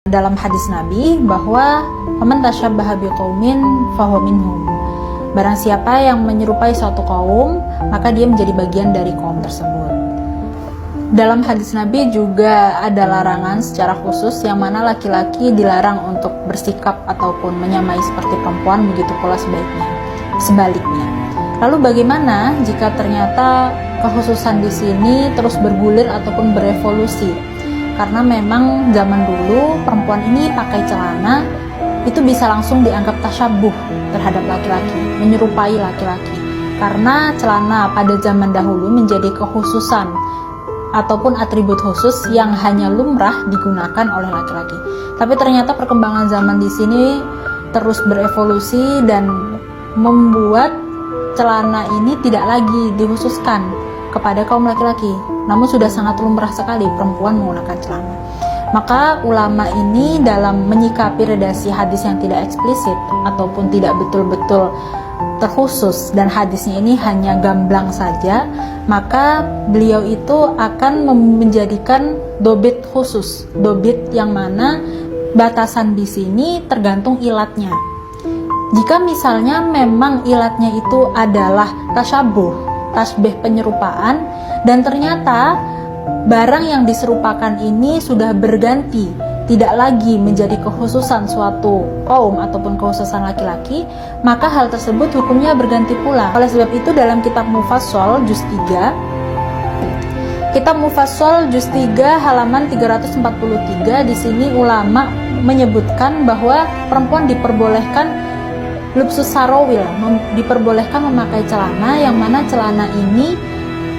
Dalam hadis Nabi bahwa faman tasyabbaha biqaumin fahuwa minhum. Barang siapa yang menyerupai suatu kaum, maka dia menjadi bagian dari kaum tersebut. Dalam hadis Nabi juga ada larangan secara khusus yang mana laki-laki dilarang untuk bersikap ataupun menyamai seperti perempuan, begitu pula sebaliknya. Lalu bagaimana jika ternyata kekhususan di sini terus bergulir ataupun berevolusi? Karena memang zaman dulu perempuan ini pakai celana itu bisa langsung dianggap tasyabuh terhadap laki-laki, menyerupai laki-laki. Karena celana pada zaman dahulu menjadi kekhususan ataupun atribut khusus yang hanya lumrah digunakan oleh laki-laki. Tapi ternyata perkembangan zaman di sini terus berevolusi dan membuat celana ini tidak lagi dikhususkan kepada kaum laki-laki, namun sudah sangat lumrah sekali perempuan menggunakan celana. Maka ulama ini dalam menyikapi redaksi hadis yang tidak eksplisit ataupun tidak betul-betul terkhusus dan hadisnya ini hanya gamblang saja, maka beliau itu akan menjadikan dobit khusus, dobit yang mana batasan di sini tergantung ilatnya. Jika misalnya memang ilatnya itu adalah tasyabuh, tasbih penyerupaan, dan ternyata barang yang diserupakan ini sudah berganti, tidak lagi menjadi kekhususan suatu kaum ataupun kekhususan laki-laki, maka hal tersebut hukumnya berganti pula. Oleh sebab itu dalam kitab Mufassal juz 3, kitab Mufassal juz 3 halaman 343, di sini ulama menyebutkan bahwa perempuan diperbolehkan lubsus sarawil, diperbolehkan memakai celana yang mana celana ini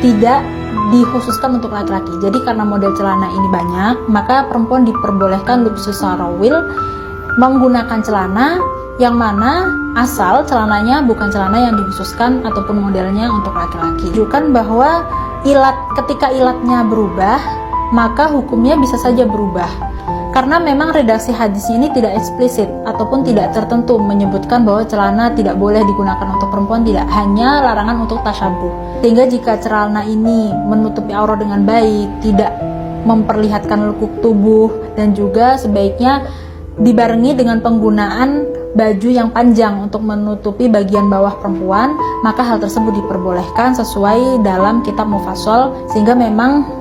tidak dikhususkan untuk laki-laki. Jadi karena model celana ini banyak, maka perempuan diperbolehkan lubsus sarawil, menggunakan celana yang mana asal celananya bukan celana yang dikhususkan ataupun modelnya untuk laki-laki. Tunjukkan bahwa ketika ilatnya berubah, maka hukumnya bisa saja berubah. Karena memang redaksi hadisnya ini tidak eksplisit ataupun tidak tertentu menyebutkan bahwa celana tidak boleh digunakan untuk perempuan, tidak, hanya larangan untuk tasyabuh. Sehingga jika celana ini menutupi aurat dengan baik, tidak memperlihatkan lekuk tubuh, dan juga sebaiknya dibarengi dengan penggunaan baju yang panjang untuk menutupi bagian bawah perempuan, maka hal tersebut diperbolehkan sesuai dalam kitab Mufassal. Sehingga memang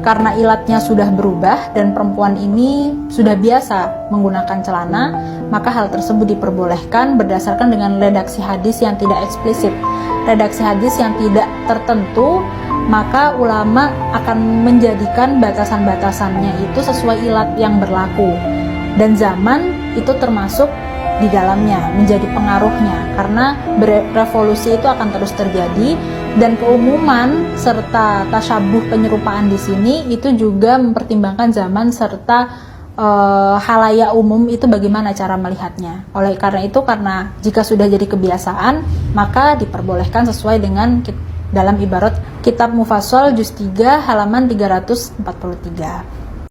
karena ilatnya sudah berubah dan perempuan ini sudah biasa menggunakan celana, maka hal tersebut diperbolehkan berdasarkan dengan redaksi hadis yang tidak eksplisit. Redaksi hadis yang tidak tertentu, maka ulama akan menjadikan batasan-batasannya itu sesuai ilat yang berlaku. Dan zaman itu termasuk di dalamnya, menjadi pengaruhnya, karena revolusi itu akan terus terjadi. Dan keumuman serta tasyabuh penyerupaan di sini itu juga mempertimbangkan zaman serta halayak umum itu bagaimana cara melihatnya. Oleh karena itu, karena jika sudah jadi kebiasaan, maka diperbolehkan sesuai dengan dalam ibarat kitab Mufassal juz 3 halaman 343.